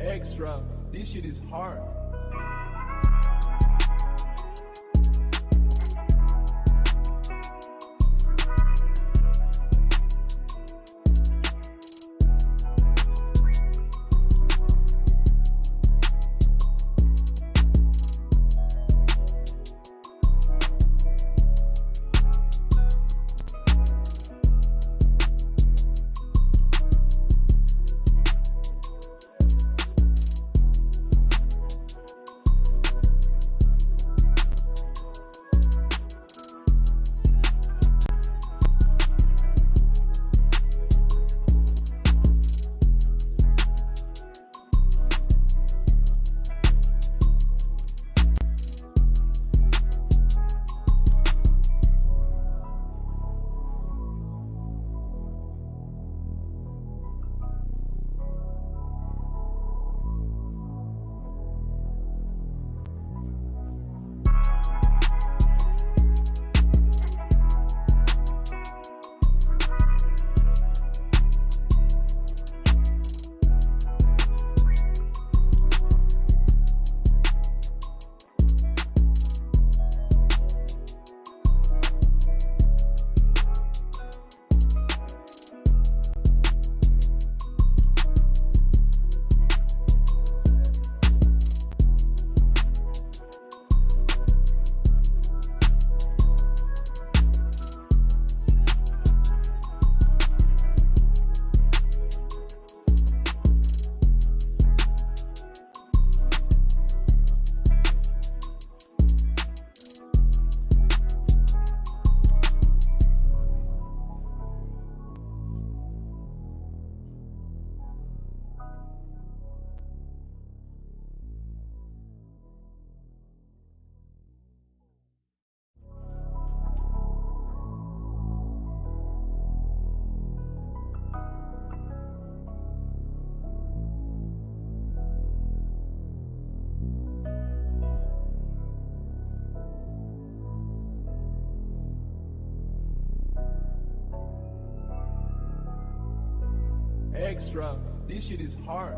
Extra. This shit is hard. Extra. This shit is hard.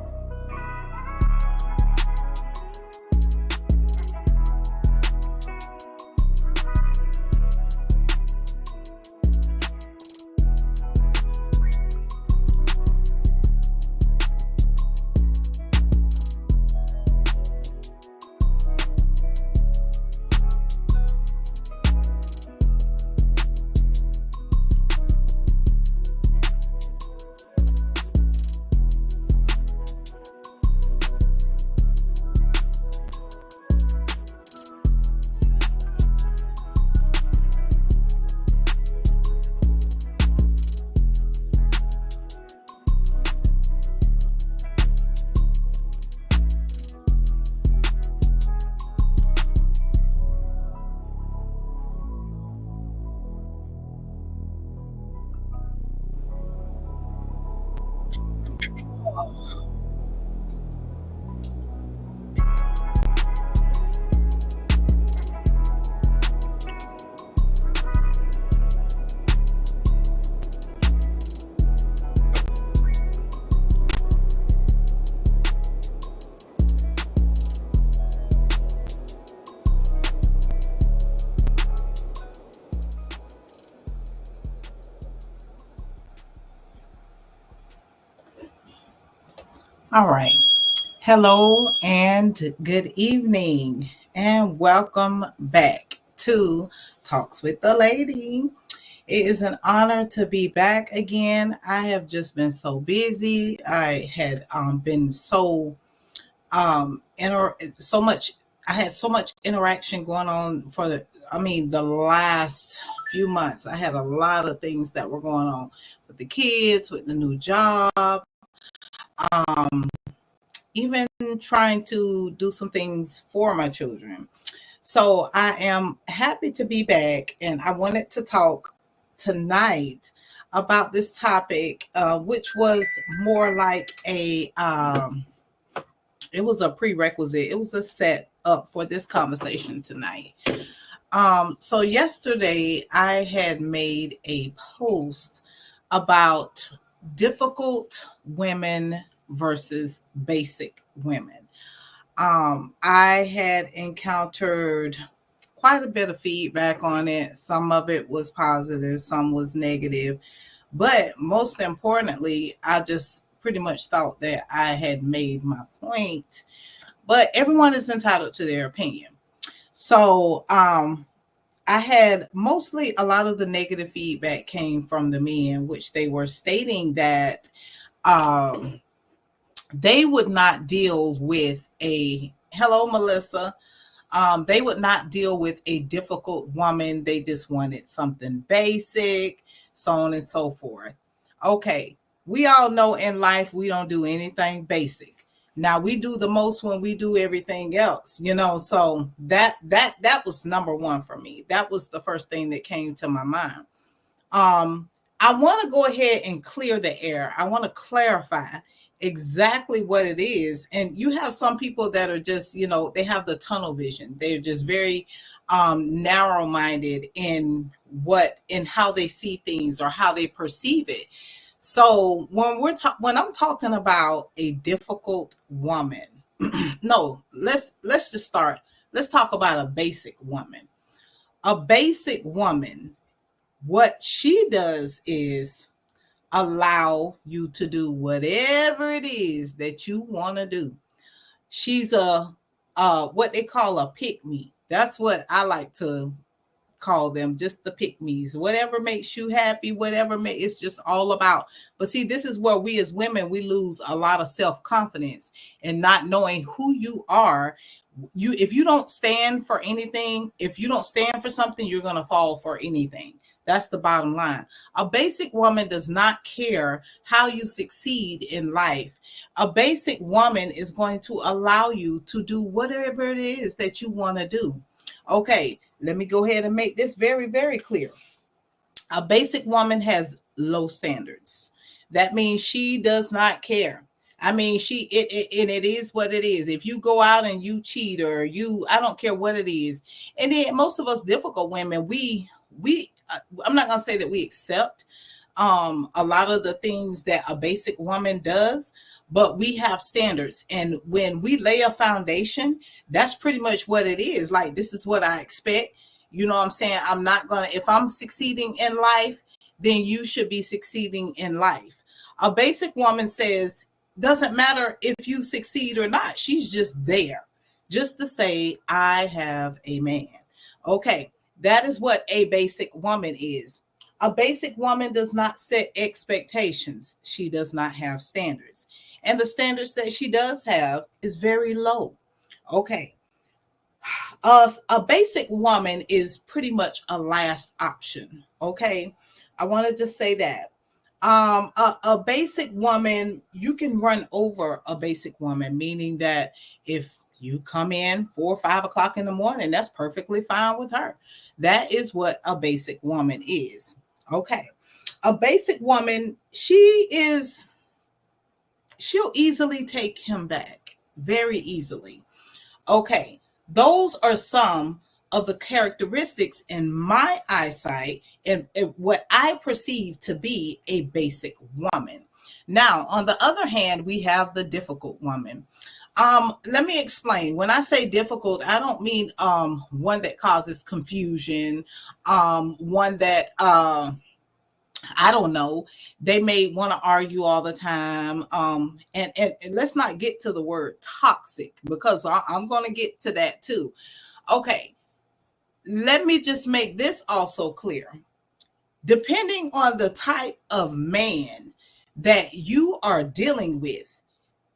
All right. Hello and good evening, and welcome back to Talks with the Lady. It is an honor to be back again. I have just been so busy. I had been so so much. I had so much interaction going on the last few months. I had a lot of things that were going on with the kids, with the new job, um, even trying to do some things for my children. So I am happy to be back, and I wanted to talk tonight about this topic, which was more like it was a prerequisite. It was a set up for this conversation tonight. So yesterday I had made a post about difficult women versus basic women. I had encountered quite a bit of feedback on it. Some of it was positive, some was negative. But most importantly, I just pretty much thought that I had made my point. But everyone is entitled to their opinion. So I had mostly a lot of the negative feedback came from the men, which they were stating that um, they would not deal with a hello, Melissa. They would not deal with a difficult woman. They just wanted something basic, so on and so forth. Okay, we all know in life we don't do anything basic. Now we do the most when we do everything else, So that was number one for me. That was the first thing that came to my mind. I want to go ahead and clear the air. I want to clarify exactly what it is. And you have some people that are just, they have the tunnel vision. They're just very narrow minded in in how they see things or how they perceive it. So when I'm talking about a difficult woman, no, let's just start. Let's talk about a basic woman. A basic woman, what she does is allow you to do whatever it is that you want to do. She's a what they call a pick me. That's what I like to call them, just the pick me's. Whatever makes you happy, it's just all about. But see, this is where we as women, we lose a lot of self-confidence and not knowing who you are. If you don't stand for anything, if you don't stand for something, you're going to fall for anything. That's the bottom line. A basic woman does not care how you succeed in life. A basic woman is going to allow you to do whatever it is that you want to do. Okay, let me go ahead and make this very, very clear. A basic woman has low standards. That means she does not care. I mean, it is what it is. If you go out and you cheat or I don't care what it is. And then most of us difficult women, I'm not going to say that we accept a lot of the things that a basic woman does, but we have standards. And when we lay a foundation, that's pretty much what it is. Like, this is what I expect. You know what I'm saying? If I'm succeeding in life, then you should be succeeding in life. A basic woman says, doesn't matter if you succeed or not. She's just there just to say, I have a man. Okay. That is what a basic woman is. A basic woman does not set expectations. She does not have standards. And the standards that she does have is very low. Okay. A basic woman is pretty much a last option. Okay. I want to just say that. A basic woman, you can run over a basic woman, meaning that if you come in 4 or 5 o'clock in the morning, that's perfectly fine with her. That is what a basic woman is. Okay. A basic woman, she'll easily take him back, very easily. Okay. Those are some of the characteristics in my eyesight and what I perceive to be a basic woman. Now, on the other hand, we have the difficult woman. Let me explain. When I say difficult, I don't mean one that causes confusion, one that I don't know, they may want to argue all the time. And let's not get to the word toxic, because I'm going to get to that too. Okay, let me just make this also clear. Depending on the type of man that you are dealing with,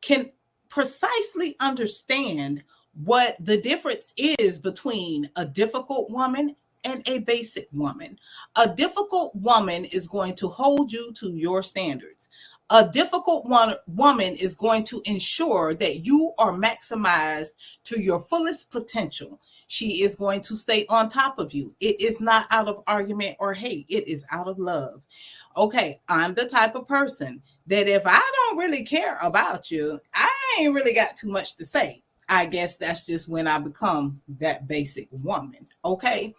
can precisely understand what the difference is between a difficult woman and a basic woman. A difficult woman is going to hold you to your standards. A difficult woman is going to ensure that you are maximized to your fullest potential. She is going to stay on top of you. It is not out of argument or hate. It is out of love. Okay, I'm the type of person that if I don't really care about you, I ain't really got too much to say. I guess that's just when I become that basic woman. Okay.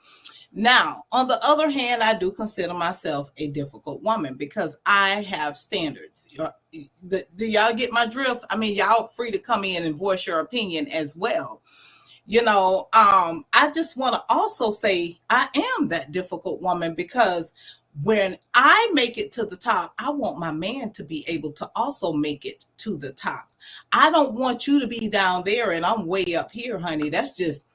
Now, on the other hand, I do consider myself a difficult woman because I have standards. Do y'all get my drift? I mean, y'all free to come in and voice your opinion as well. I just want to also say I am that difficult woman because when I make it to the top, I want my man to be able to also make it to the top. I don't want you to be down there and I'm way up here, honey. That's just,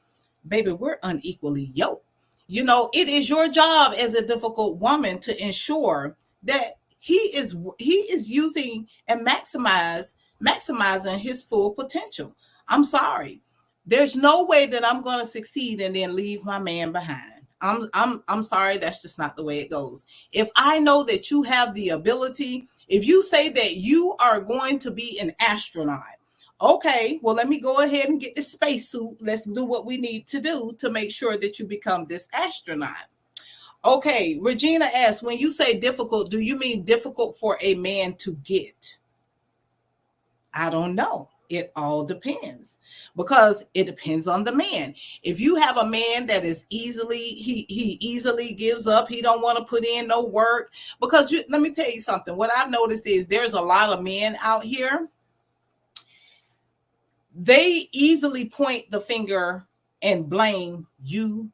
baby, we're unequally yoked. It is your job as a difficult woman to ensure that he is using and maximizing his full potential. I'm sorry. There's no way that I'm going to succeed and then leave my man behind. I'm sorry, that's just not the way it goes. If I know that you have the ability, if you say that you are going to be an astronaut, okay, well, let me go ahead and get the spacesuit. Let's do what we need to do to make sure that you become this astronaut. Okay, Regina asks, when you say difficult, do you mean difficult for a man to get? I don't know. It all depends because it depends on the man. If you have a man that is he easily gives up, he don't want to put in no work because let me tell you something. What I've noticed is there's a lot of men out here. They easily point the finger and blame you.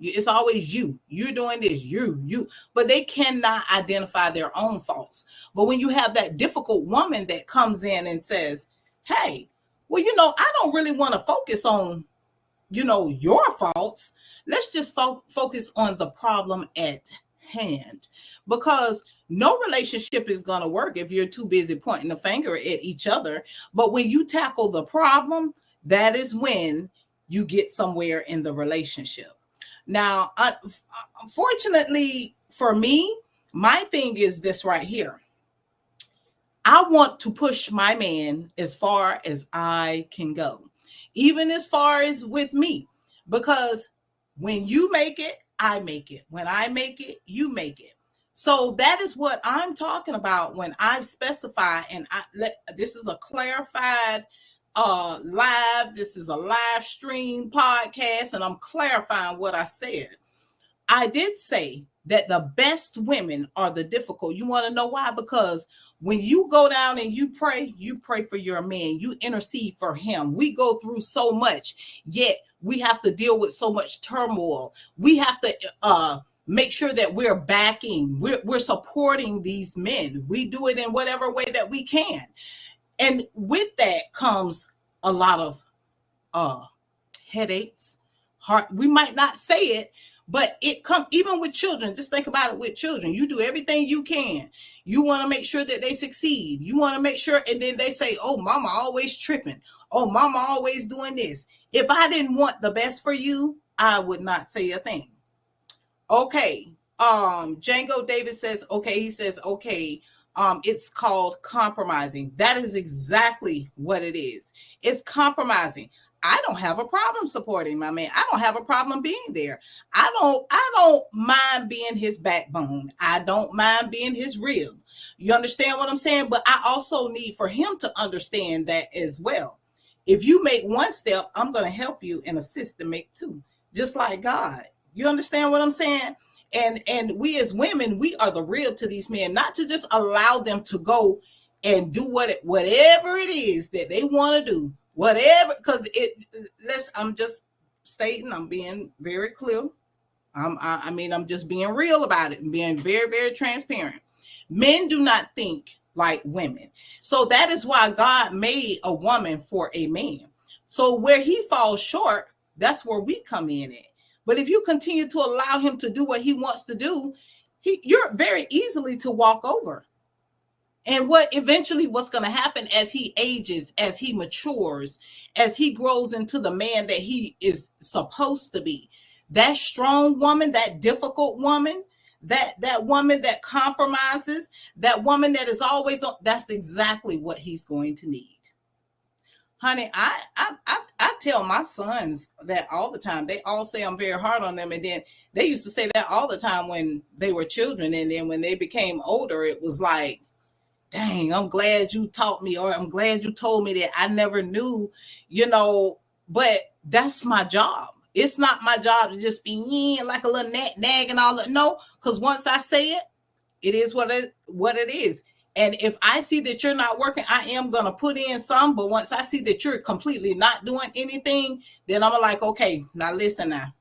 It's always you. You're doing this, you. But they cannot identify their own faults. But when you have that difficult woman that comes in and says, hey, well, I don't really want to focus on, your faults. Let's just focus on the problem at hand. Because no relationship is going to work if you're too busy pointing the finger at each other. But when you tackle the problem, that is when you get somewhere in the relationship. Now, unfortunately for me, my thing is this right here. I want to push my man as far as I can go, even as far as with me, because when you make it, I make it. When I make it, you make it. So that is what I'm talking about when I specify, and this is a clarified live. This is a live stream podcast, and I'm clarifying what I said. I did say that the best women are the difficult. You want to know why? Because when you go down and you pray for your man, you intercede for him. We go through so much, yet we have to deal with so much turmoil. We have to make sure that we're backing, we're supporting these men. We do it in whatever way that we can. And with that comes a lot of headaches, heart. We might not say it, but it comes even with children. Just think about it with children. You do everything you can. You want to make sure that they succeed. You want to make sure, and then they say, oh, mama always tripping. Oh, mama always doing this. If I didn't want the best for you, I would not say a thing. Okay. Django David says, okay, he says, okay. It's called compromising. That is exactly what it is. It's compromising. I don't have a problem supporting my man. I don't have a problem being there. I don't mind being his backbone. I don't mind being his rib. You understand what I'm saying? But I also need for him to understand that as well. If you make one step, I'm going to help you and assist to make two, just like God. You understand what I'm saying? And we as women, we are the rib to these men, not to just allow them to go and do whatever it is that they want to do, whatever, because I'm just stating, I'm being very clear. I'm just being real about it and being very, very transparent. Men do not think like women. So that is why God made a woman for a man. So where he falls short, that's where we come in at. But if you continue to allow him to do what he wants to do, you're very easily to walk over. And what's going to happen as he ages, as he matures, as he grows into the man that he is supposed to be, that strong woman, that difficult woman, that woman that compromises, that woman that is always on, that's exactly what he's going to need. Honey, I tell my sons that all the time. They all say I'm very hard on them. And then they used to say that all the time when they were children. And then when they became older, it was like, dang, I'm glad you taught me, or I'm glad you told me that. I never knew, you know, but that's my job. It's not my job to just be like a little nag and all that. No, because once I say it, it is what it is. And if I see that you're not working, I am gonna put in some. But once I see that you're completely not doing anything, then I'm like, okay, now listen now.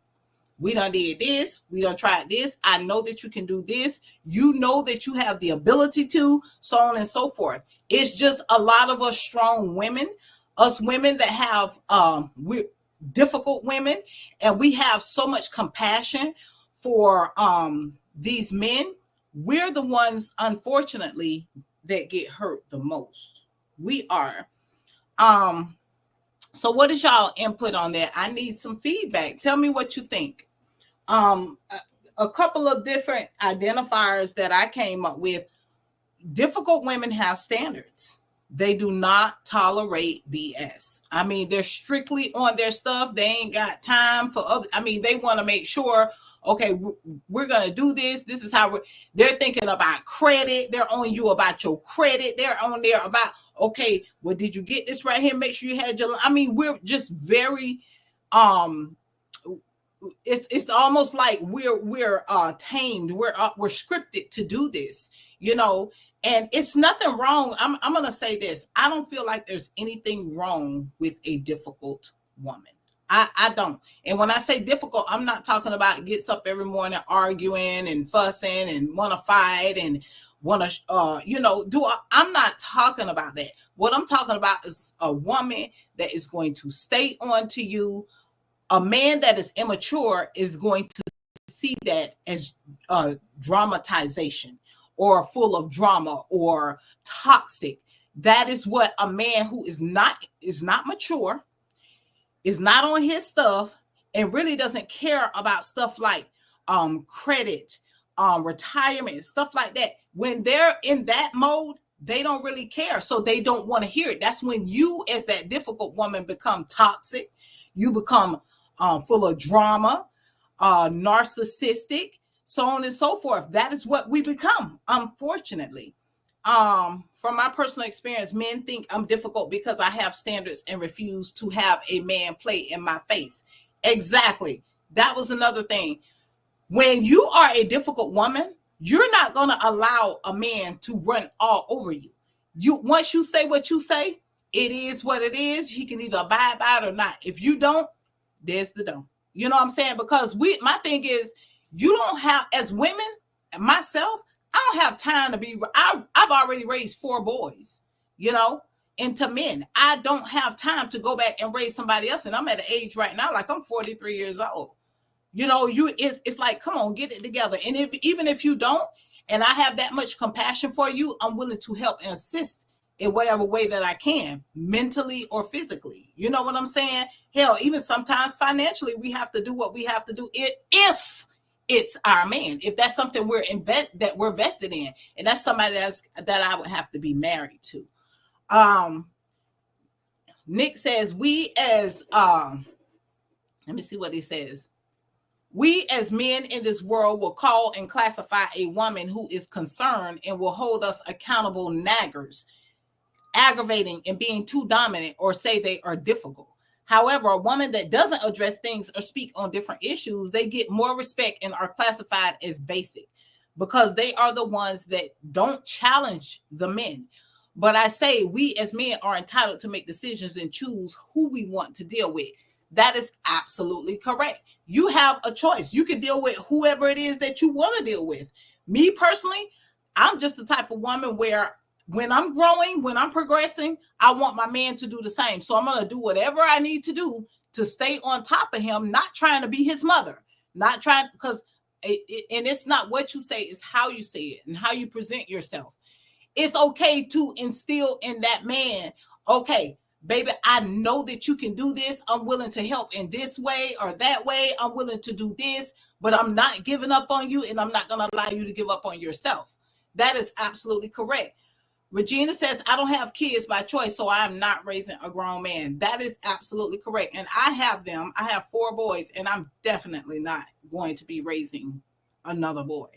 We done did this. We done tried this. I know that you can do this. You know that you have the ability to, so on and so forth. It's just a lot of us strong women, us women that have we're difficult women, and we have so much compassion for these men. We're the ones, unfortunately, that get hurt the most. We are. Um, so what is y'all input on that? I need some feedback. Tell me what you think. A couple of different identifiers that I came up with. Difficult women have standards. They do not tolerate BS. I mean, they're strictly on their stuff. They ain't got time for other. I mean, they want to make sure, okay, we're going to do this. This is how they're thinking about credit. They're on you about your credit. They're on there about, okay, well, did you get this right here? Make sure you had your, I mean, we're just very, it's almost like we're tamed. We're scripted to do this, you know. And it's nothing wrong. I'm gonna say this. I don't feel like there's anything wrong with a difficult woman. I don't. And when I say difficult, I'm not talking about gets up every morning arguing and fussing and want to fight and want to I'm not talking about that. What I'm talking about is a woman that is going to stay on to you. A man that is immature is going to see that as dramatization or full of drama or toxic. That is what a man who is not mature, is not on his stuff, and really doesn't care about stuff like credit, retirement, stuff like that. When they're in that mode, they don't really care. So they don't want to hear it. That's when you, as that difficult woman, become toxic. You become full of drama, narcissistic, so on and so forth. That is what we become, unfortunately. From my personal experience, men think I'm difficult because I have standards and refuse to have a man play in my face. Exactly. That was another thing. When you are a difficult woman, you're not going to allow a man to run all over you. Once you say what you say, it is what it is. He can either abide by it or not. If you don't, there's the don't. You know what I'm saying? Because my thing is, you don't have, as women, myself, I don't have time to be, I've already raised 4 boys, you know, into men. I don't have time to go back and raise somebody else. And I'm at an age right now, like I'm 43 years old. You know, it's like, come on, get it together. And even if you don't, and I have that much compassion for you, I'm willing to help and assist in whatever way that I can, mentally or physically. You know what I'm saying? Hell, even sometimes financially, we have to do what we have to do if it's our man. If that's something we're vested in, and that's somebody that I would have to be married to. Nick says, we as let me see what he says. We as men in this world will call and classify a woman who is concerned and will hold us accountable naggers, aggravating and being too dominant, or say they are difficult. However, a woman that doesn't address things or speak on different issues, they get more respect and are classified as basic because they are the ones that don't challenge the men. But I say we as men are entitled to make decisions and choose who we want to deal with. That is absolutely correct. You have a choice. You can deal with whoever it is that you want to deal with. Me personally, I'm just the type of woman where when I'm growing, when I'm progressing, I want my man to do the same. So I'm going to do whatever I need to do to stay on top of him, not trying to be his mother, not trying, because and it's not what you say, it's how you say it and how you present yourself. It's okay to instill in that man, okay, baby, I know that you can do this. I'm willing to help in this way or that way. I'm willing to do this, but I'm not giving up on you, and I'm not going to allow you to give up on yourself. That is absolutely correct. Regina says, I don't have kids by choice, so I am not raising a grown man. That is absolutely correct. And I have them. I have 4 boys, and I'm definitely not going to be raising another boy.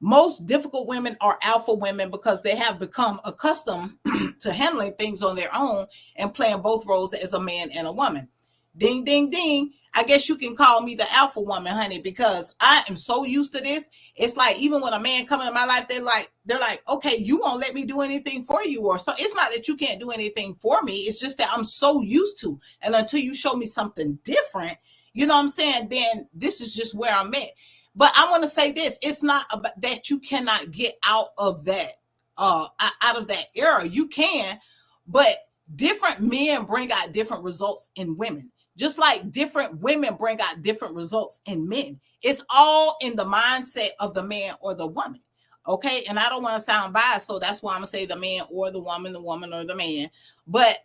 Most difficult women are alpha women because they have become accustomed to handling things on their own and playing both roles as a man and a woman. Ding, ding, ding. I guess you can call me the alpha woman, honey, because I am so used to this. It's like even when a man come into my life, they're like, okay, you won't let me do anything for you, or so. It's not that you can't do anything for me. It's just that I'm so used to, and until you show me something different, you know what I'm saying? Then this is just where I'm at. But I want to say this: it's not about that you cannot get out of that, out of that era. You can, but different men bring out different results in women, just like different women bring out different results in men. It's all in the mindset of the man or the woman. Okay. And I don't want to sound biased, so that's why I'm going to say the man or the woman or the man. But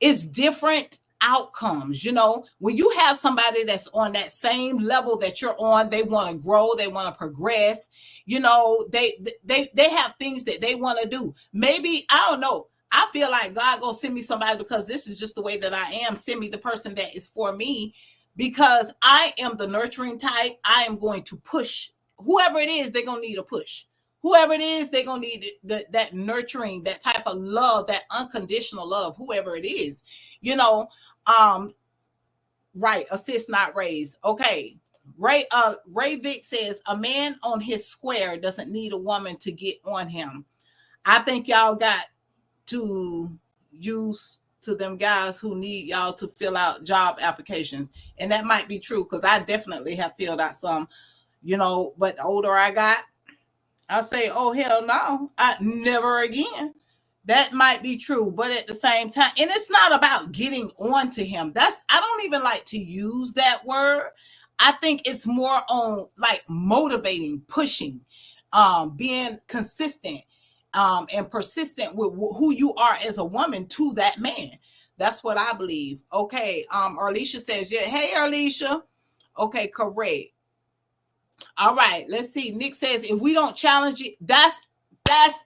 it's different outcomes. You know, when you have somebody that's on that same level that you're on, they want to grow, they want to progress. You know, they have things that they want to do. Maybe, I don't know, I feel like God gonna send me somebody because this is just the way that I am. Send me the person that is for me, because I am the nurturing type. I am going to push whoever it is. They're gonna need a push. Whoever it is, they're gonna need that nurturing, that type of love, that unconditional love. Whoever it is, you know. Right, assist not raise. Okay. Ray Vick says a man on his square doesn't need a woman to get on him. I think y'all got to use to them guys who need y'all to fill out job applications. And that might be true, because I definitely have filled out some, you know, but the older I got, I say, oh hell no, I never again. That might be true, but at the same time, and it's not about getting on to him. I don't even like to use that word. I think it's more on like motivating, pushing, being consistent, and persistent with who you are as a woman to that man. That's what I believe. Okay. Arlisha says, yeah. Hey, Arlisha. Okay, correct. All right. Let's see. Nick says, if we don't challenge it, that's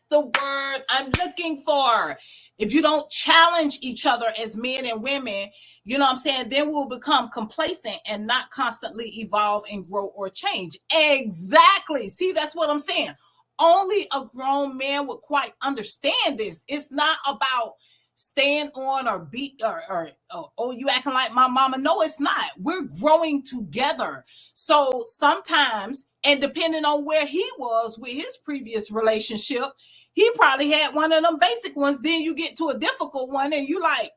the word I'm looking for. If you don't challenge each other as men and women, you know what I'm saying, then we'll become complacent and not constantly evolve and grow or change. Exactly. See, that's what I'm saying. Only a grown man would quite understand this. It's not about staying on or beat or oh, you acting like my mama. No, it's not. We're growing together. So sometimes, and depending on where he was with his previous relationship, he probably had one of them basic ones. Then you get to a difficult one and you like,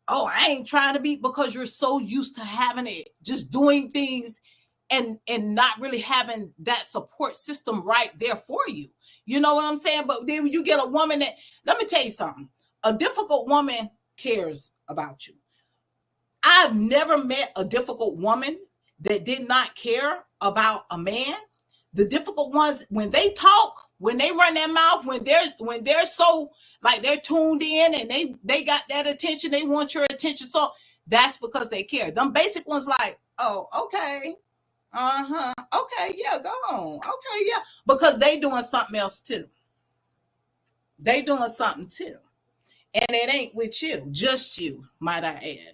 oh, I ain't trying to be, because you're so used to having it, just doing things and not really having that support system right there for you. You know what I'm saying? But then you get a woman that, let me tell you something, a difficult woman cares about you. I've never met a difficult woman that did not care about a man. The difficult ones, when they talk, when they run their mouth, when they're so like they're tuned in and they got that attention, they want your attention. So that's because they care. Them basic ones like, oh, okay. Uh-huh. Okay, yeah, go on. Okay, yeah. Because they doing something else too. They doing something too. And it ain't with you, just you, might I add.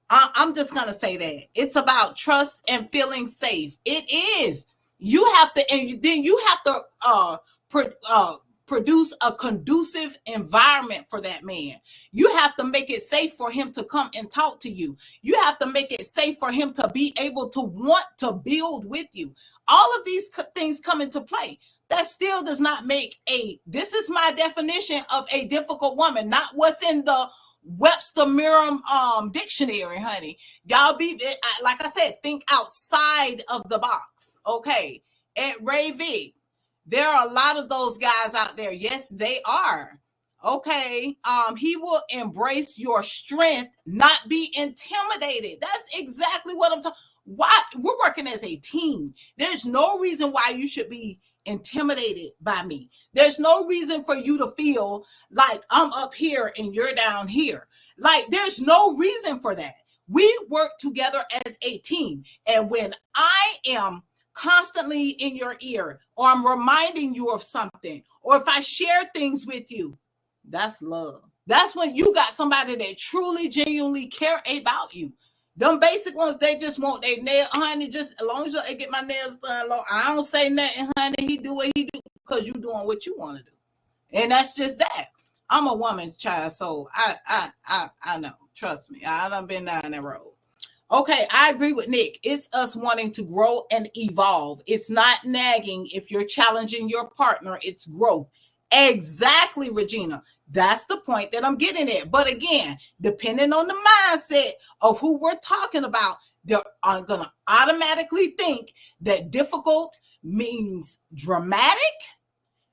I'm just going to say that. It's about trust and feeling safe. It is. You have to, and then you have to produce a conducive environment for that man. You have to make it safe for him to come and talk to you. You have to make it safe for him to be able to want to build with you. All of these things come into play. That still does not make this is my definition of a difficult woman, not what's in the Webster Merriam dictionary, honey. Y'all be, like I said, think outside of the box. Okay. At Ray V, there are a lot of those guys out there. Yes, they are. Okay. He will embrace your strength, not be intimidated. That's exactly what I'm talking. Why we're working as a team. There's no reason why you should be intimidated by me. There's no reason for you to feel like I'm up here and you're down here. Like there's no reason for that. We work together as a team. And when I am constantly in your ear, or I'm reminding you of something, or if I share things with you, that's love. That's when you got somebody that truly, genuinely care about you. Them basic ones, they just want their nail, honey. Just as long as I get my nails done, I don't say nothing, honey. He do what he do. because you're doing what you want to do. And that's just that. I'm a woman, child, so I know. Trust me, I done been down that road. Okay, I agree with Nick. It's us wanting to grow and evolve. It's not nagging if you're challenging your partner, it's growth. Exactly, Regina. That's the point that I'm getting at. But again, depending on the mindset of who we're talking about, they're going to automatically think that difficult means dramatic,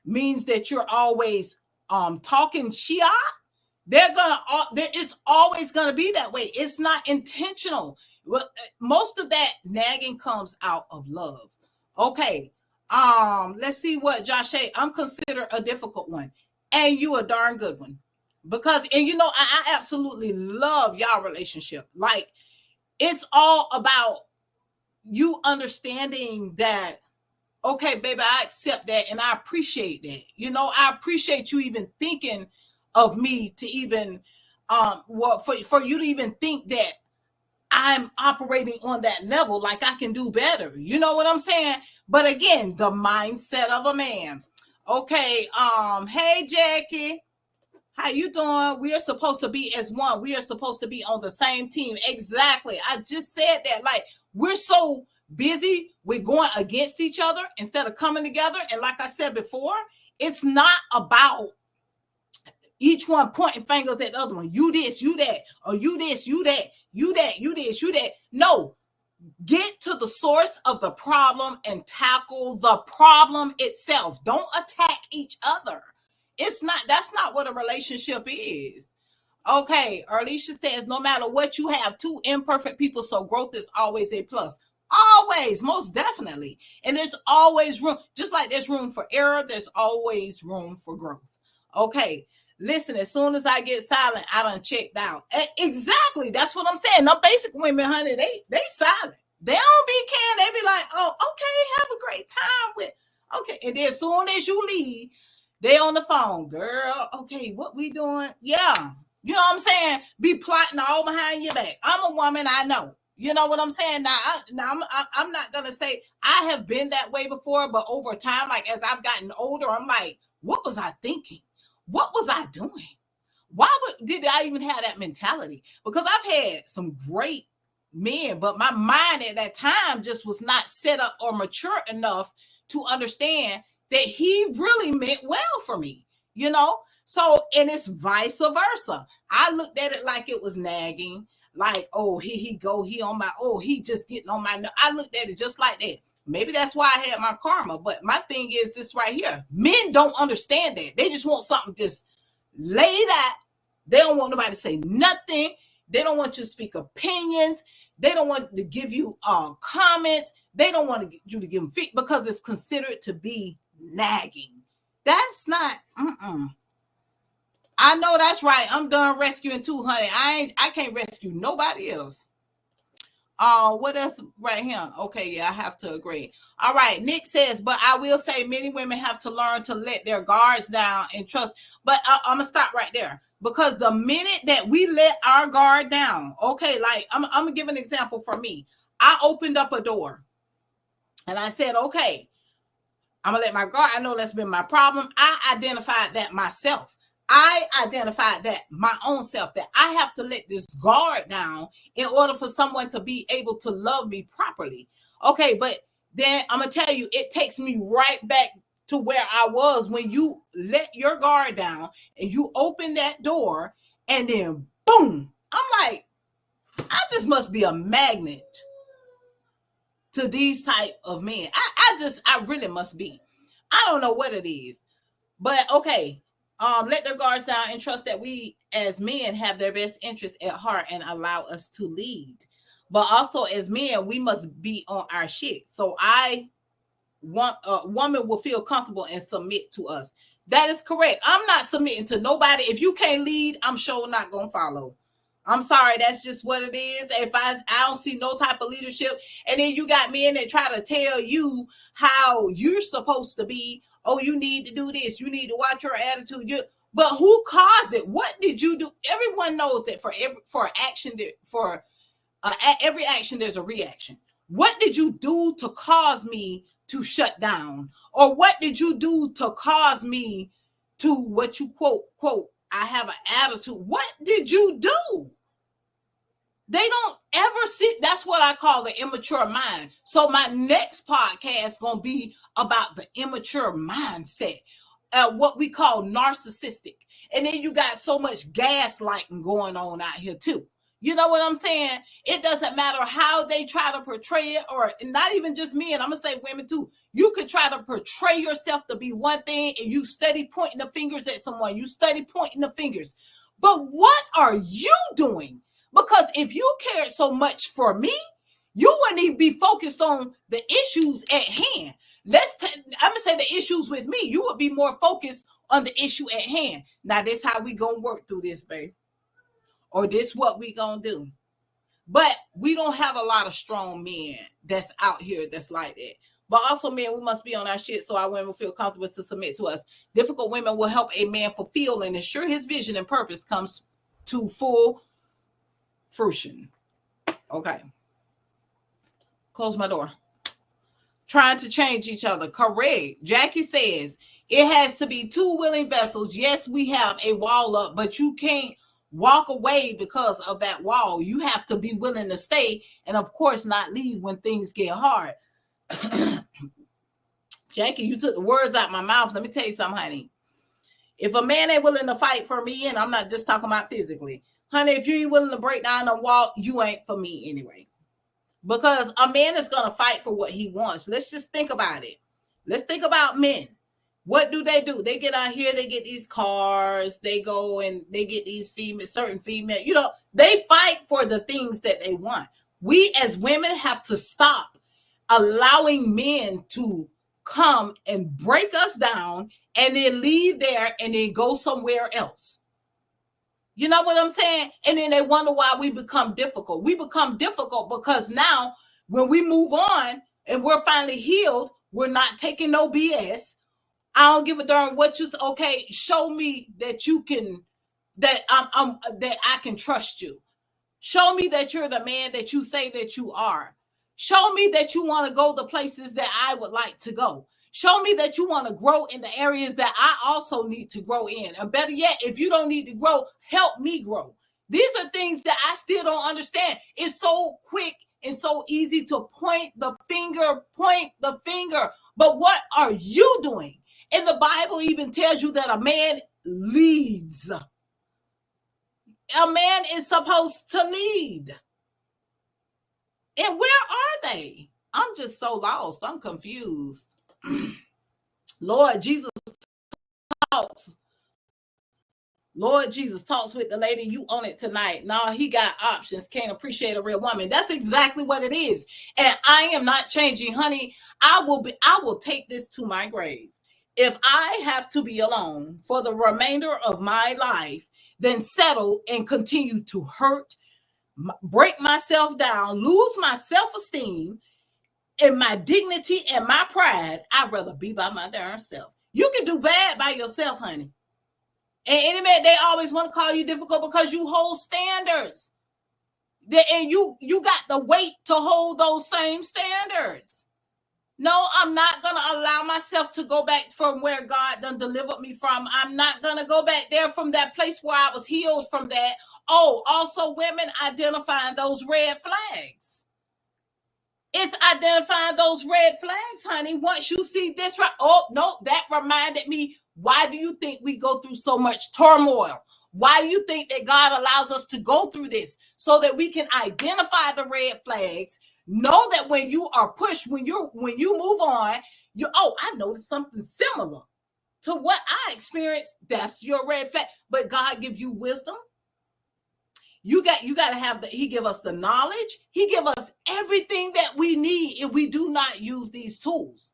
means that you're always talking shit. It's always gonna be that way. It's not intentional. Most of that nagging comes out of love. Okay. Let's see what Josh say. I'm considered a difficult one, and you a darn good one. Because and you know, I absolutely love y'all relationship. Like, it's all about you understanding that, okay, baby, I accept that and I appreciate that. You know, I appreciate you even thinking of me to even for you to even think that I'm operating on that level, like I can do better. You know what I'm saying? But again, the mindset of a man. Okay, hey Jackie, how you doing? We are supposed to be as one. We are supposed to be on the same team. Exactly. I just said that. Like, we're so busy with going against each other instead of coming together. And like I said before, it's not about each one pointing fingers at the other one. You this, you that, or you this, you that, you that, you this, you that. No, get to the source of the problem and tackle the problem itself. Don't attack each other. That's not what a relationship is. Okay, Alicia says, no matter what, you have two imperfect people, so growth is always a plus. Always, most definitely. And there's always room, just like there's room for error, there's always room for growth. Okay, listen, as soon as I get silent, I done checked out. Exactly, that's what I'm saying. No, basic women, honey, they silent. They don't be caring. They be like, oh, okay, have a great time with, okay. And then as soon as you leave, they on the phone, girl. Okay, what we doing? Yeah. You know what I'm saying? Be plotting all behind your back. I'm a woman, I know. You know what I'm saying? Now, I'm not going to say I have been that way before, but over time, like as I've gotten older, I'm like, what was I thinking? What was I doing? Did I even have that mentality? Because I've had some great men, but my mind at that time just was not set up or mature enough to understand that he really meant well for me, you know? So, and it's vice versa. I looked at it like it was nagging, like, oh, he on my, oh, he just getting on my, I looked at it just like that. Maybe that's why I had my karma. But my thing is this right here. Men don't understand that. They just want something just laid out. They don't want nobody to say nothing. They don't want you to speak opinions. They don't want to give you comments. They don't want you to give them feedback because it's considered to be nagging. That's not, I know that's right. I'm done rescuing too, honey. I can't rescue nobody else. What else right here? Okay, yeah, I have to agree. All right, Nick says, but I will say many women have to learn to let their guards down and trust. But I'm gonna stop right there because the minute that we let our guard down, okay, like I'm gonna give an example for me. I opened up a door and I said, okay, I'm gonna let my guard. I know that's been my problem. I identified that myself. I identified that my own self, that I have to let this guard down in order for someone to be able to love me properly. Okay, but then I'm going to tell you, it takes me right back to where I was when you let your guard down and you open that door and then boom, I'm like, I just must be a magnet to these type of men. I really must be. I don't know what it is, but okay. Let their guards down and trust that we as men have their best interest at heart and allow us to lead. But also as men, we must be on our shit. So I want a woman will feel comfortable and submit to us. That is correct. I'm not submitting to nobody. If you can't lead, I'm sure not going to follow. I'm sorry. That's just what it is. If I don't see no type of leadership, and then you got men that try to tell you how you're supposed to be. Oh, you need to do this. You need to watch your attitude. But who caused it? What did you do? Everyone knows that for every action, there's a reaction. What did you do to cause me to shut down? Or what did you do to cause me to, what you quote, I have an attitude? What did you do? They don't ever see. That's what I call the immature mind. So my next podcast going to be about the immature mindset, what we call narcissistic. And then you got so much gaslighting going on out here too. You know what I'm saying? It doesn't matter how they try to portray it, or not even just men. I'm going to say women too. You could try to portray yourself to be one thing, and you study pointing the fingers at someone. You study pointing the fingers. But what are you doing? Because if you cared so much for me, you wouldn't even be focused on the issues at hand. I'm going to say the issues with me. You would be more focused on the issue at hand. Now, this how we going to work through this, babe. Or this what we going to do. But we don't have a lot of strong men that's out here that's like that. But also, men, we must be on our shit so our women feel comfortable to submit to us. Difficult women will help a man fulfill and ensure his vision and purpose comes to full fruition. Okay. Close my door. Trying to change each other. Correct. Jackie says it has to be two willing vessels. Yes, we have a wall up, but you can't walk away because of that wall. You have to be willing to stay and, of course, not leave when things get hard. Jackie, you took the words out my mouth. Let me tell you something, honey. If a man ain't willing to fight for me, and I'm not just talking about physically, honey, if you ain't willing to break down the wall, you ain't for me anyway. Because a man is going to fight for what he wants. Let's just think about it. Let's think about men. What do? They get out here, they get these cars, they go and they get these certain female, they fight for the things that they want. We as women have to stop allowing men to come and break us down and then leave there and then go somewhere else. You know what I'm saying? And then they wonder why we become difficult. We become difficult because now when we move on and we're finally healed, we're not taking no BS. I don't give a darn what you, okay, show me that you can, that that I can trust you. Show me that you're the man that you say that you are. Show me that you want to go the places that I would like to go. Show me that you want to grow in the areas that I also need to grow in. Or better yet, if you don't need to grow, help me grow. These are things that I still don't understand. It's so quick and so easy to point the finger. But what are you doing? And the Bible even tells you that a man leads. A man is supposed to lead. And where are they? I'm just so lost. I'm confused. Lord Jesus talks. Lord Jesus talks with the lady. You on it tonight. No, he got options. Can't appreciate a real woman. That's exactly what it is. And I am not changing, honey. I will take this to my grave. If I have to be alone for the remainder of my life, then settle and continue to hurt, break myself down, lose my self-esteem and my dignity and my pride, I'd rather be by my darn self. You can do bad by yourself, honey. And any man, they always want to call you difficult because you hold standards. And you got the weight to hold those same standards. No, I'm not going to allow myself to go back from where God done delivered me from. I'm not going to go back there from that place where I was healed from that. Oh, also women identifying those red flags. It's identifying those red flags, honey. Once you see this, oh, no, that reminded me. Why do you think we go through so much turmoil? Why do you think that God allows us to go through this? So that we can identify the red flags. Know that when you are pushed, when you move on, I noticed something similar to what I experienced. That's your red flag. But God give you wisdom. You got to have he give us the knowledge. He give us everything that we need if we do not use these tools.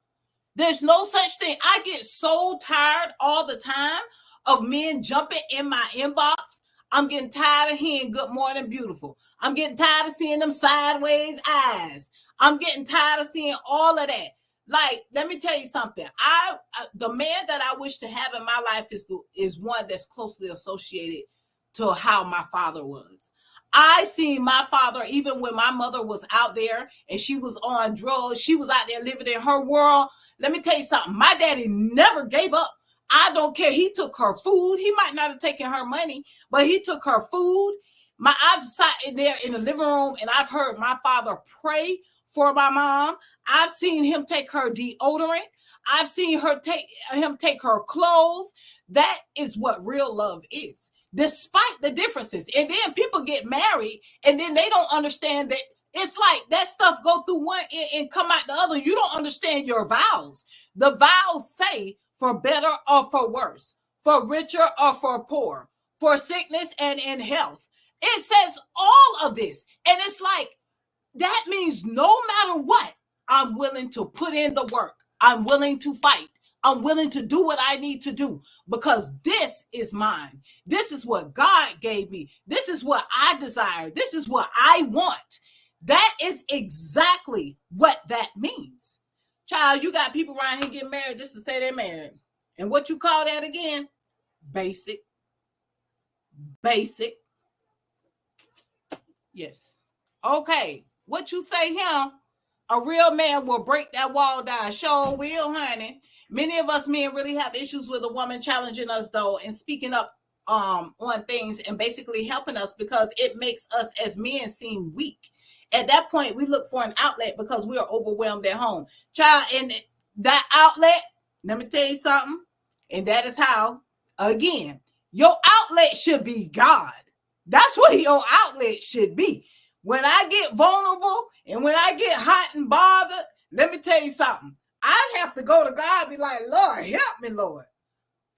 There's no such thing. I get so tired all the time of men jumping in my inbox. I'm getting tired of hearing good morning, beautiful. I'm getting tired of seeing them sideways eyes. I'm getting tired of seeing all of that. Like, let me tell you something. The man that I wish to have in my life is one that's closely associated to how my father was. I seen my father, even when my mother was out there and she was on drugs, she was out there living in her world. Let me tell you something. My daddy never gave up. I don't care. He took her food. He might not have taken her money, but he took her food. I've sat in there in the living room and I've heard my father pray for my mom. I've seen him take her deodorant. I've seen him take her clothes. That is what real love is, despite the differences. And then people get married and then they don't understand that it's like that stuff go through one and come out the other. You don't understand your vows. The vows say for better or for worse, for richer or for poor, for sickness and in health. It says all of this. And it's like, that means no matter what, I'm willing to put in the work. I'm willing to fight. I'm willing to do what I need to do because this is mine. This is what God gave me. This is what I desire. This is what I want. That is exactly what that means. Child, you got people around here getting married just to say they're married. And what you call that again? Basic. Basic. Yes. Okay. What you say here? A real man will break that wall down. Sure will, honey. Many of us men really have issues with a woman challenging us, though, and speaking up on things and basically helping us because it makes us as men seem weak. At that point, we look for an outlet because we are overwhelmed at home. Child, and that outlet, let me tell you something, and that is how, again, your outlet should be God. That's what your outlet should be. When I get vulnerable and when I get hot and bothered, let me tell you something. I have to go to God and be like, Lord, help me, Lord.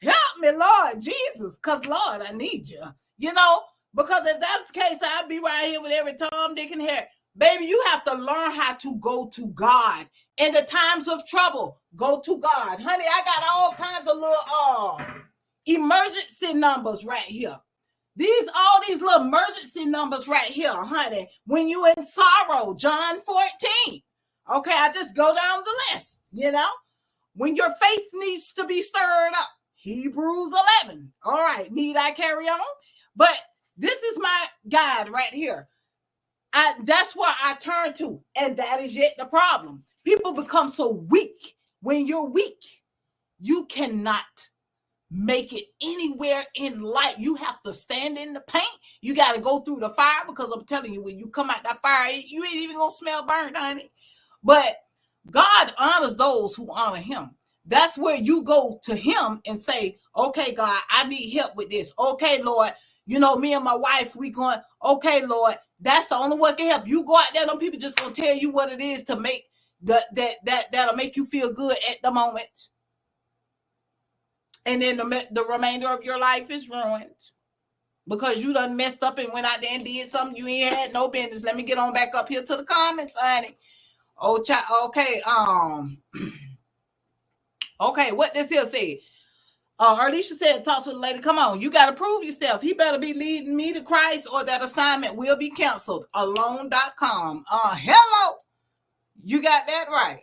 Help me, Lord Jesus, because, Lord, I need you. You know, because if that's the case, I'd be right here with every Tom, Dick, and Harry. Baby, you have to learn how to go to God. In the times of trouble, go to God. Honey, I got all kinds of little emergency numbers right here. All these little emergency numbers right here, honey. When you in sorrow, John 14. Okay, I just go down the list, you know. When your faith needs to be stirred up, Hebrews 11. All right, need I carry on? But this is my guide right here. That's where I turn to, and that is yet the problem. People become so weak. When you're weak, you cannot make it anywhere in life. You have to stand in the paint. You got to go through the fire because I'm telling you, when you come out that fire, you ain't even gonna smell burnt, honey. But God honors those who honor him. That's where you go to him and say, okay, God, I need help with this. Okay, Lord, you know, me and my wife, we going, okay, Lord, that's the only one can help. You go out there, them people just gonna tell you what it is to make that'll make you feel good at the moment. And then the remainder of your life is ruined because you done messed up and went out there and did something you ain't had no business. Let me get on back up here to the comments, honey. Oh, okay. Okay, what this here say? Alicia said, talks with the lady. Come on, you got to prove yourself. He better be leading me to Christ or that assignment will be canceled. Alone.com. Hello. You got that right.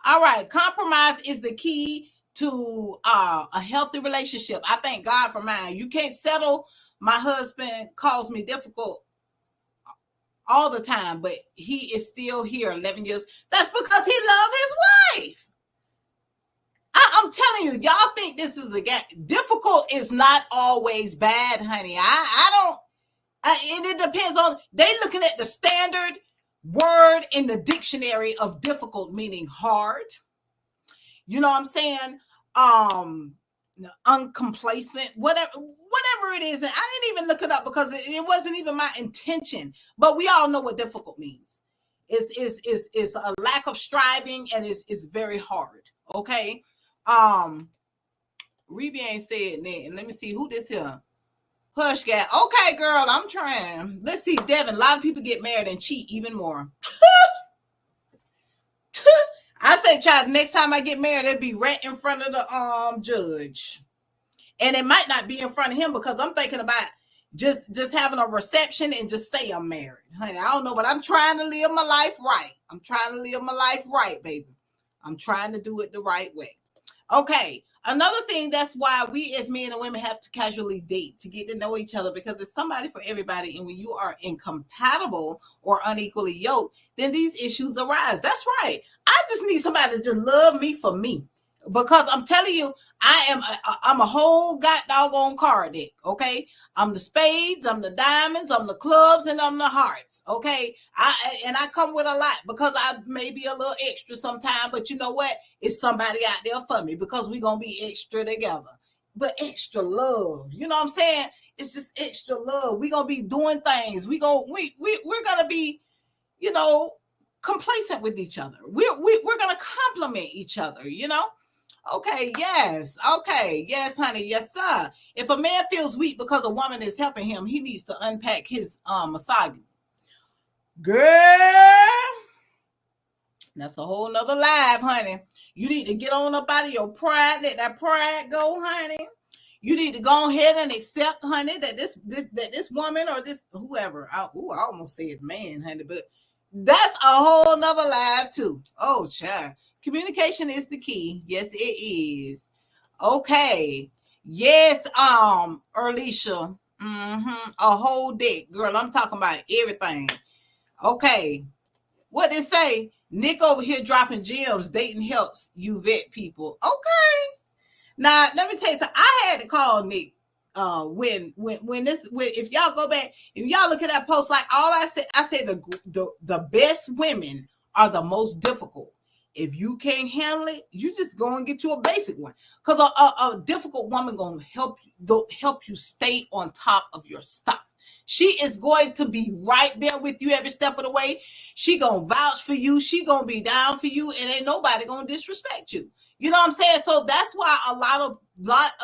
All right. Compromise is the key to a healthy relationship. I thank God for mine. You can't settle. My husband calls me difficult all the time, but he is still here 11 years. That's because he loved his wife. I'm telling you, y'all think this is a game. Difficult is not always bad, honey. And it depends on, they looking at the standard word in the dictionary of difficult, meaning hard. You know what I'm saying? Uncomplacent, whatever it is. And I didn't even look it up because it wasn't even my intention. But we all know what difficult means. It's a lack of striving and it's very hard. Okay. Reby ain't said that. And let me see who this here. Hush got. Okay, girl, I'm trying. Let's see, Devin. A lot of people get married and cheat even more. I say, child, next time I get married, it'll be right in front of the judge. And it might not be in front of him because I'm thinking about just having a reception and just say I'm married. Honey, I don't know, but I'm trying to live my life right. I'm trying to live my life right, baby. I'm trying to do it the right way. Okay. Another thing, that's why we as men and women have to casually date to get to know each other, because there's somebody for everybody. And when you are incompatible or unequally yoked, then these issues arise. That's right. I just need somebody to just love me for me. Because I'm telling you, I'm a whole god doggone card deck. Okay. I'm the spades, I'm the diamonds, I'm the clubs, and I'm the hearts. Okay. I come with a lot because I may be a little extra sometimes, but you know what? It's somebody out there for me, because we're gonna be extra together. But extra love. You know what I'm saying? It's just extra love. We're gonna be doing things. We're gonna be, you know, complacent with each other. We're gonna compliment each other, you know. Okay, yes. Okay, yes, honey. Yes, sir. If a man feels weak because a woman is helping him, he needs to unpack his misogyny. Girl, that's a whole nother live, honey. You need to get on up out of your pride. Let that pride go, honey. You need to go ahead and accept, honey, that this woman or this whoever. I almost said man, honey, but that's a whole nother live too. Oh, child. Communication is the key. Yes, it is. Okay. Yes, Erlisha. A whole deck, girl. I'm talking about everything. Okay. What they say? Nick over here dropping gems. Dating helps you vet people. Okay. Now let me tell you something. I had to call Nick. When if y'all go back, if y'all look at that post, like all I said the best women are the most difficult. If you can't handle it, you just go and get you a basic one. Because a difficult woman gonna help you stay on top of your stuff. She is going to be right there with you every step of the way. She gonna vouch for you. She gonna be down for you, and ain't nobody gonna disrespect you. You know what I'm saying? So that's why a lot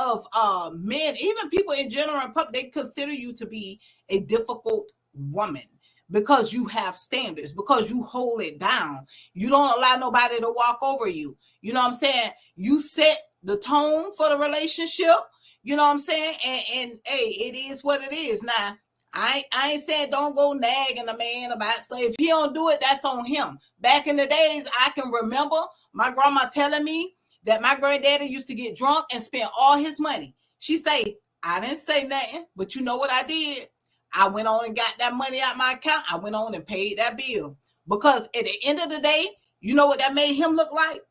of men, even people in general in public, they consider you to be a difficult woman, because you have standards, because you hold it down. You don't allow nobody to walk over you. You know what I'm saying? You set the tone for the relationship. You know what I'm saying? And hey, it is what it is. Now, I ain't saying don't go nagging a man about stuff. If he don't do it, that's on him. Back in the days, I can remember my grandma telling me that my granddaddy used to get drunk and spend all his money. She say, I didn't say nothing, but you know what I did? I went on and got that money out my account. I went on and paid that bill. Because at the end of the day, you know what that made him look like?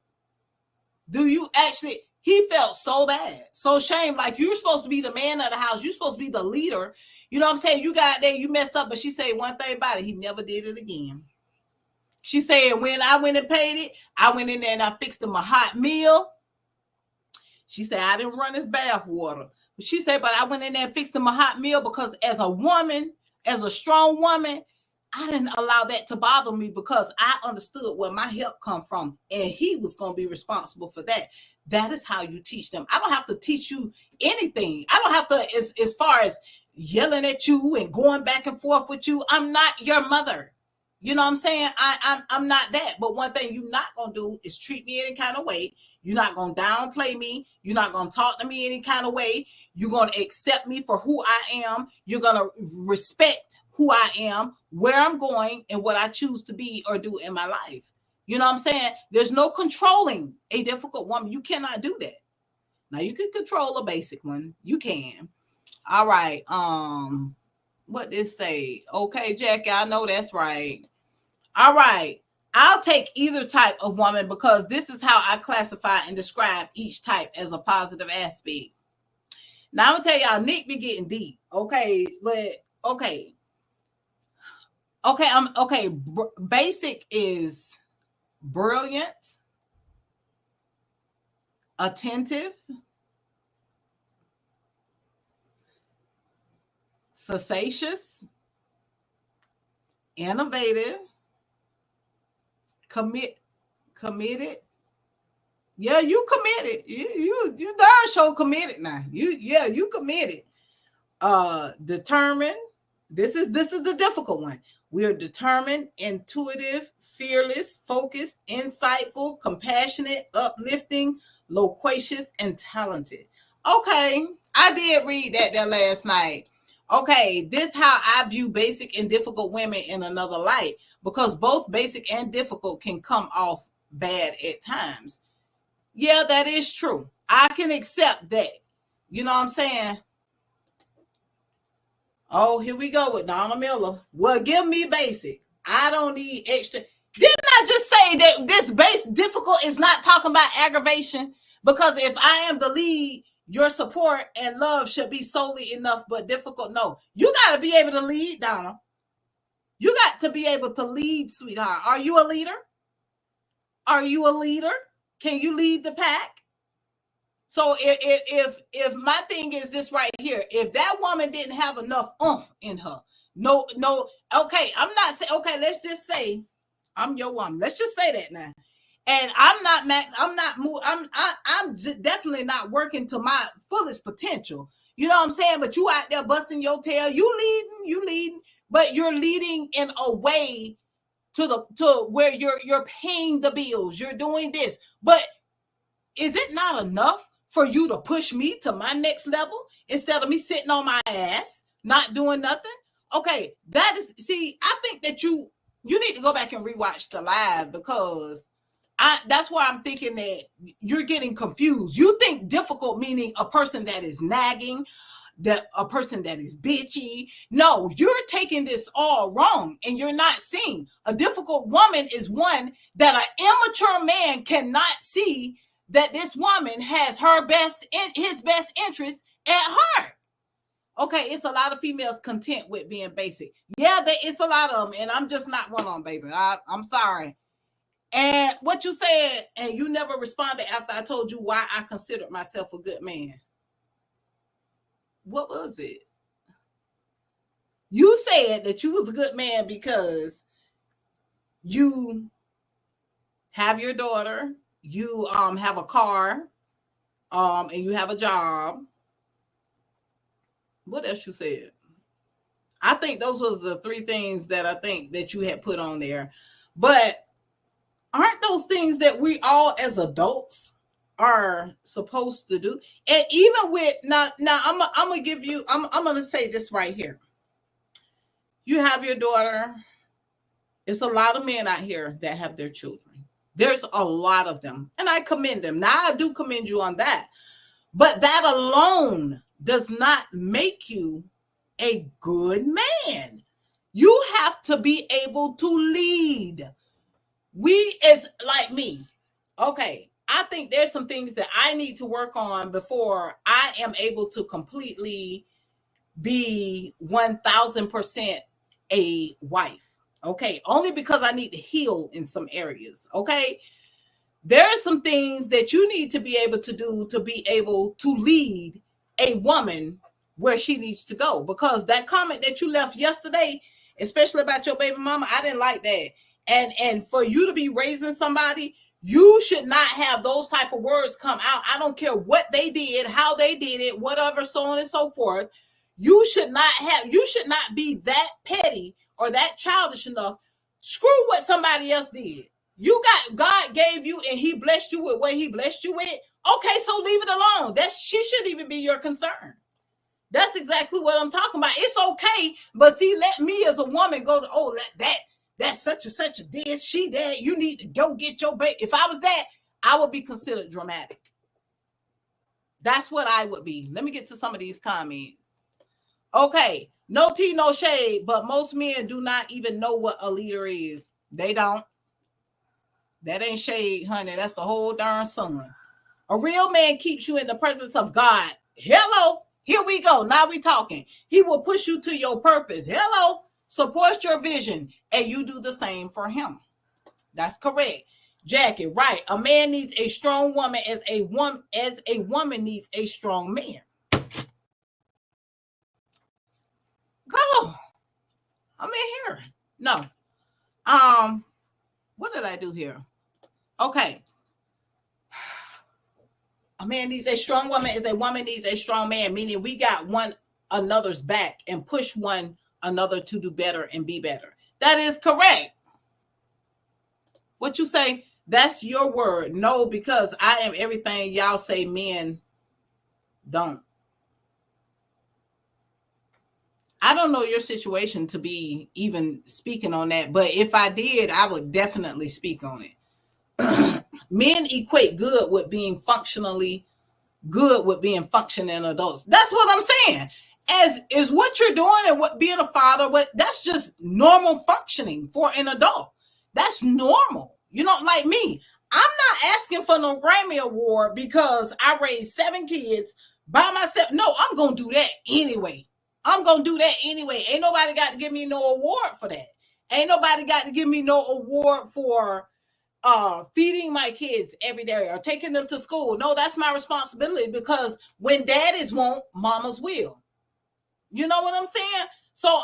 Do you actually? He felt so bad, so ashamed. Like, you're supposed to be the man of the house. You're supposed to be the leader. You know what I'm saying? You got there, you messed up. But she said one thing about it. He never did it again. She said, when I went and paid it, I went in there and I fixed him a hot meal. She said, I didn't run his bath water. She said, but I went in there and fixed him a hot meal, because as a woman, as a strong woman, I didn't allow that to bother me, because I understood where my help come from, and he was going to be responsible for that. That is how you teach them. I don't have to teach you anything. I don't have to, as far as yelling at you and going back and forth with you. I'm not your mother. You know what I'm saying? I'm not that. But one thing you're not going to do is treat me any kind of way. You're not going to downplay me. You're not going to talk to me any kind of way. You're going to accept me for who I am. You're going to respect who I am, where I'm going, and what I choose to be or do in my life. You know what I'm saying? There's no controlling a difficult woman. You cannot do that. Now, you can control a basic one. You can. All right. What did it say? Okay, Jackie, I know that's right. All right. I'll take either type of woman, because this is how I classify and describe each type as a positive aspect. Now, I'm going to tell y'all, Nick be getting deep. Okay. But, okay. Okay. Basic is brilliant, attentive, sagacious, innovative, committed. Yeah, you committed. You darn sure committed now. You committed. Determined. This is the difficult one. We are determined, intuitive, fearless, focused, insightful, compassionate, uplifting, loquacious, and talented. Okay, I did read that last night. Okay, this is how I view basic and difficult women in another light, because both basic and difficult can come off bad at times. Yeah, that is true. I can accept that. You know what I'm saying? Oh, here we go with Donna Miller. Well, give me basic. I don't need extra. Didn't I just say that this base difficult is not talking about aggravation? Because if I am the lead, your support and love should be solely enough, but difficult. No, you got to be able to lead, Donna. You got to be able to lead, sweetheart. Are you a leader? Are you a leader? Can you lead the pack? So if my thing is this right here, if that woman didn't have enough oomph in her, no, okay, I'm not saying, okay, let's just say I'm your woman. Let's just say that now. And I'm not max. I'm definitely not working to my fullest potential. You know what I'm saying? But you out there busting your tail. You leading, but you're leading in a way to where you're paying the bills. You're doing this, but is it not enough for you to push me to my next level instead of me sitting on my ass, not doing nothing? Okay, that is, see, I think that you need to go back and rewatch the live, because that's why I'm thinking that you're getting confused. You think difficult meaning a person that is nagging, that a person that is bitchy. No, you're taking this all wrong, and you're not seeing a difficult woman is one that an immature man cannot see, that this woman has his best interest at heart. Okay, it's a lot of females content with being basic. Yeah, it's a lot of them, and I'm just not one of them, baby. I'm sorry. And what you said, and you never responded after I told you why I considered myself a good man. What was it? You said that you was a good man because you have your daughter, you have a car, and you have a job. What else you said? I think those was the three things that I think that you had put on there. But aren't those things that we all as adults are supposed to do? And even with now I'm gonna give you, I'm gonna say this right here. You have your daughter. It's a lot of men out here that have their children. There's a lot of them, and I commend them. Now I do commend you on that, but that alone does not make you a good man. You have to be able to lead. We is like me. Okay, I think there's some things that I need to work on before I am able to completely be 1000% a wife. Okay, only because I need to heal in some areas. Okay, there are some things that you need to be able to do to be able to lead a woman where she needs to go. Because that comment that you left yesterday, especially about your baby mama, I didn't like that. And for you to be raising somebody, you should not have those type of words come out. I don't care what they did, how they did it, whatever, so on and so forth. You should not be that petty or that childish enough. Screw what somebody else did. God gave you and he blessed you with what he blessed you with. Okay, so leave it alone. She shouldn't even be your concern. That's exactly what I'm talking about. It's okay, but see, let me as a woman go to, that's such and such a this, she that, you need to go get your baby. If I was that, I would be considered dramatic. That's what I would be. Let me get to some of these comments. Okay, no tea, no shade, but most men do not even know what a leader is. They don't. That ain't shade, honey. That's the whole darn sun. A real man keeps you in the presence of God. Hello. Here we go. Now we talking. He will push you to your purpose. Hello. Support your vision, and you do the same for him. That's correct. Jackie, right. A man needs a strong woman as a woman needs a strong man. Go. I'm in here. No. What did I do here? Okay. A man needs a strong woman as a woman needs a strong man, meaning we got one another's back and push one another to do better and be better. That is correct. What you say? That's your word. No, because I am everything y'all say men don't. I don't know your situation to be even speaking on that, but if I did, I would definitely speak on it. Men equate good with being functionally good with being functioning adults. That's what I'm saying. As is what you're doing and what being a father, what that's just normal functioning for an adult. That's normal. You know, like me. I'm not asking for no Grammy Award because I raised 7 kids by myself. No, I'm gonna do that anyway. I'm gonna do that anyway. Ain't nobody got to give me no award for that. Ain't nobody got to give me no award for feeding my kids every day or taking them to school. No, that's my responsibility because when daddies won't, mamas will. You know what I'm saying? So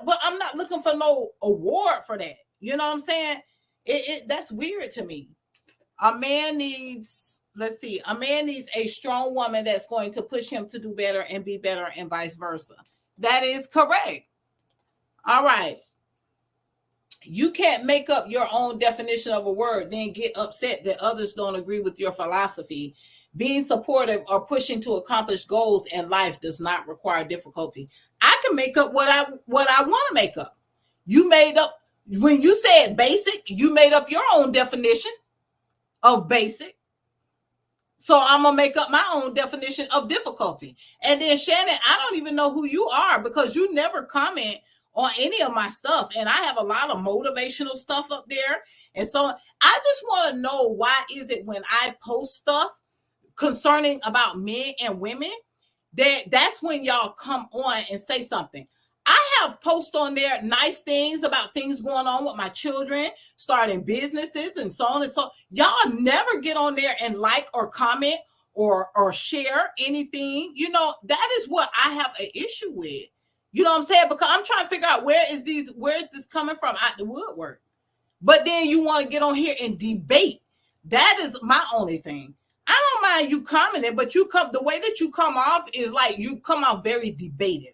but I'm not looking for no award for that. You know what I'm saying? That's weird to me. A man needs, let's see, a man needs a strong woman that's going to push him to do better and be better and vice versa. That is correct. All right. You can't make up your own definition of a word, then get upset that others don't agree with your philosophy. Being supportive or pushing to accomplish goals in life does not require difficulty. I can make up what I want to make up. You made up when you said basic, you made up your own definition of basic. So I'm gonna make up my own definition of difficulty. And then Shannon, I don't even know who you are because you never comment on any of my stuff. And I have a lot of motivational stuff up there. And so I just want to know, why is it when I post stuff concerning about men and women, that's when y'all come on and say something. I have posts on there, nice things about things going on with my children, starting businesses and so on and so. Y'all never get on there and like or comment or share anything. You know, that is what I have an issue with. You know what I'm saying? Because I'm trying to figure out where is this coming from out the woodwork. But then you want to get on here and debate. That is my only thing. I don't mind you commenting, but the way that you come off is like you come off very debative.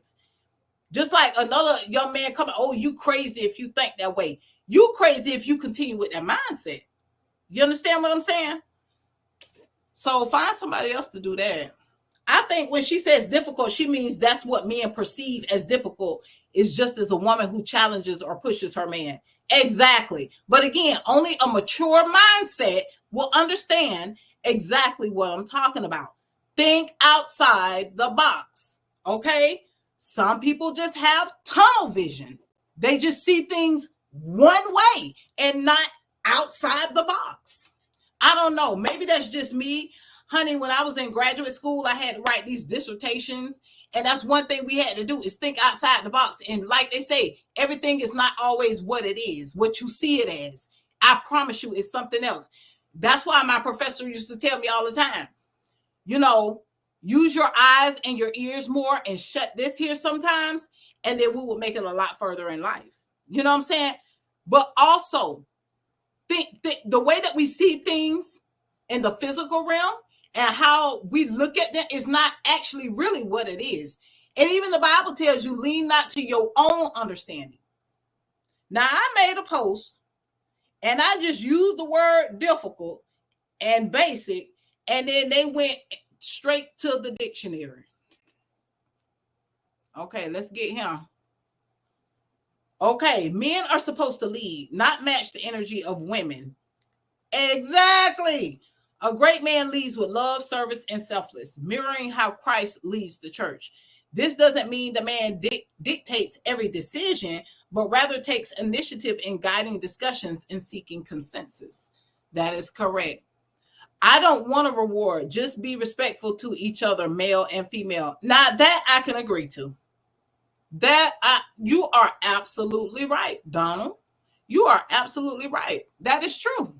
Just like another young man coming, oh, you crazy if you think that way. You crazy if you continue with that mindset. You understand what I'm saying? So find somebody else to do that. I think when she says difficult, she means that's what men perceive as difficult, is just as a woman who challenges or pushes her man. Exactly. But again, only a mature mindset will understand exactly what I'm talking about. Think outside the box. Okay? Some people just have tunnel vision. They just see things one way and not outside the box. I don't know. Maybe that's just me. Honey, when I was in graduate school, I had to write these dissertations. And that's one thing we had to do, is think outside the box. And like they say, everything is not always what it is, what you see it as. I promise you, it's something else. That's why my professor used to tell me all the time, you know, use your eyes and your ears more and shut this here sometimes, and then we will make it a lot further in life. You know what I'm saying? But also, think the way that we see things in the physical realm and how we look at them is not actually really what it is. And even the Bible tells you, lean not to your own understanding. Now, I made a post and I just used the word difficult and basic, and then they went straight to the dictionary. Okay, let's get him. Okay, men are supposed to lead, not match the energy of women. Exactly. A great man leads with love, service, and selfless, mirroring how Christ leads the church. This doesn't mean the man dictates every decision, but rather takes initiative in guiding discussions and seeking consensus. That is correct. I don't want a reward. Just be respectful to each other, male and female. Now, that I can agree to. You are absolutely right, Donald. You are absolutely right. That is true.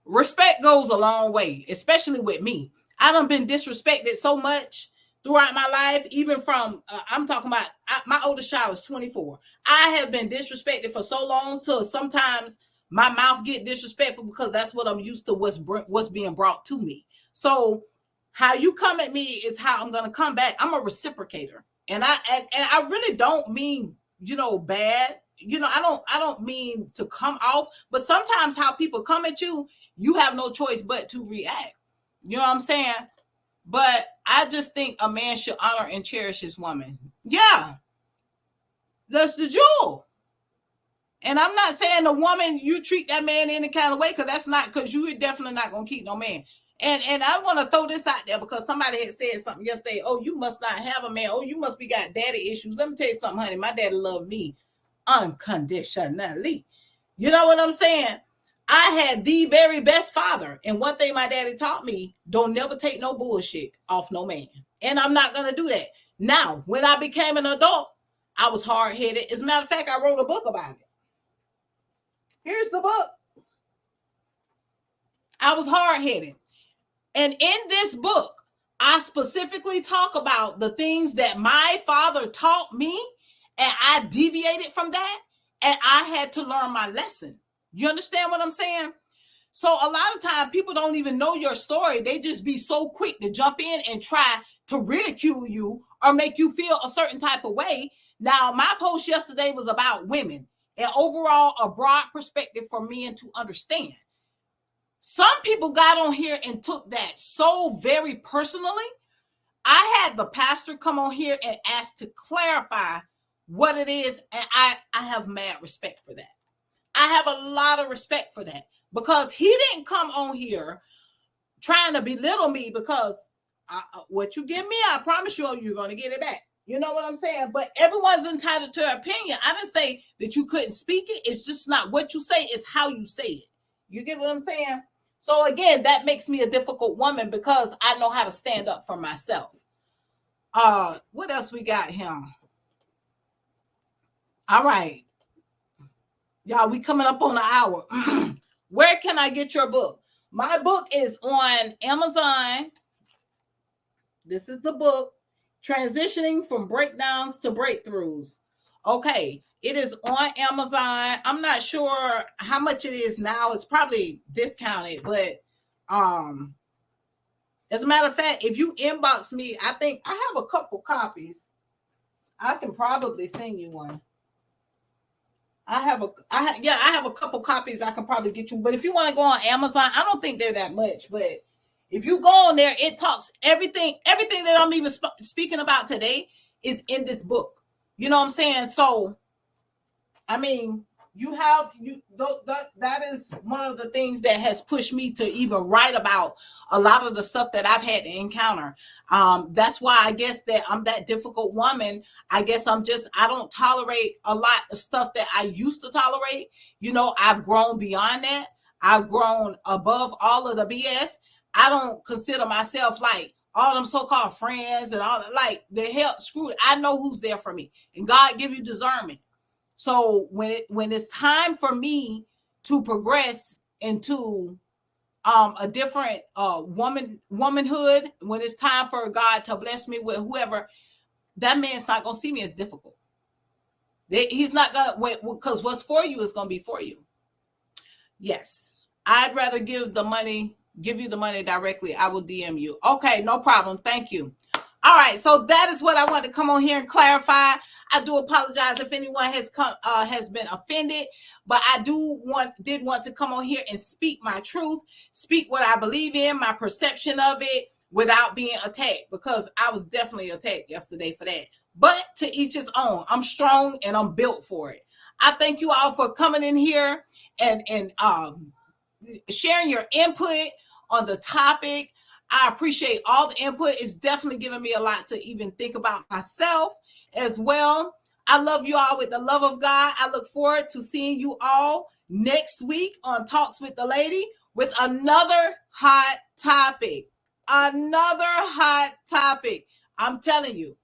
Respect goes a long way, especially with me. I done been disrespected so much throughout my life, even from, I'm talking about, my oldest child is 24. I have been disrespected for so long till sometimes my mouth get disrespectful because that's what I'm used to, what's being brought to me. So how you come at me is how I'm going to come back. I'm a reciprocator. And I really don't mean, bad. I don't mean to come off, but sometimes how people come at you, you have no choice but to react. You know what I'm saying? But I just think a man should honor and cherish his woman. Yeah. That's the jewel. And I'm not saying the woman, you treat that man any kind of way, because that's not, because you're definitely not going to keep no man. And I want to throw this out there because somebody had said something yesterday. Oh, you must not have a man. Oh, you must be got daddy issues. Let me tell you something, honey. My daddy loved me unconditionally. You know what I'm saying? I had the very best father. And one thing my daddy taught me, don't never take no bullshit off no man. And I'm not going to do that. Now, when I became an adult, I was hard-headed. As a matter of fact, I wrote a book about it. Here's the book. I was hard-headed. And in this book, I specifically talk about the things that my father taught me, and I deviated from that, and I had to learn my lesson. You understand what I'm saying? So a lot of times people don't even know your story. They just be so quick to jump in and try to ridicule you or make you feel a certain type of way. Now, my post yesterday was about women and overall a broad perspective for men to understand. Some people got on here and took that so very personally. I had the pastor come on here and ask to clarify what it is, and I have mad respect for that. I have a lot of respect for that because he didn't come on here trying to belittle me because what you give me, I promise you, you're going to get it back. You know what I'm saying? But everyone's entitled to their opinion. I didn't say that you couldn't speak it. It's just not what you say, it's how you say it. You get what I'm saying? So again, that makes me a difficult woman because I know how to stand up for myself. What else we got here? All right. Y'all, we coming up on an hour. Where can I get your book? My book is on Amazon. This is the book, Transitioning from Breakdowns to Breakthroughs. Okay, it is on Amazon. I'm not sure how much it is now. It's probably discounted, but as a matter of fact, if you inbox me, I think I have a couple copies. I can probably send you one. I have a couple copies I can probably get you. But if you want to go on Amazon, I don't think they're that much. But if you go on there, it talks everything that I'm even speaking about today is in this book. You know what I'm saying? So, I mean, that is one of the things that has pushed me to even write about a lot of the stuff that I've had to encounter. That's why I guess that I'm that difficult woman. I guess I don't tolerate a lot of stuff that I used to tolerate. You know, I've grown beyond that. I've grown above all of the BS. I don't consider myself like all them so-called friends and all like the hell, screw it. I know who's there for me, and God give you discernment. So when it's time for me to progress into a different womanhood, when it's time for God to bless me with whoever, that man's not gonna see me as difficult. He's not gonna wait, because what's for you is gonna be for you. Yes, I'd rather give you the money directly. I will DM you. Okay, no problem. Thank you. All right, so that is what I want to come on here and clarify. I do apologize if anyone has been offended, but I did want to come on here and speak my truth, speak what I believe in, my perception of it, without being attacked, because I was definitely attacked yesterday for that. But to each his own. I'm strong and I'm built for it. I thank you all for coming in here and sharing your input on the topic. I appreciate all the input. It's definitely given me a lot to even think about myself as well. I love you all with the love of God. I look forward to seeing you all next week on Talks with the Lady with another hot topic. I'm telling you,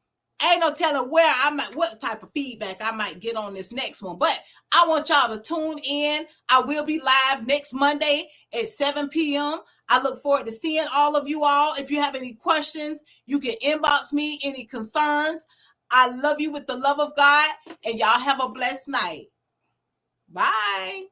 ain't no telling what type of feedback I might get on this next one, but I want y'all to tune in. I will be live next Monday at 7 p.m. I look forward to seeing all of you all. If you have any questions, you can inbox me, any concerns. I love you with the love of God, and y'all have a blessed night. Bye.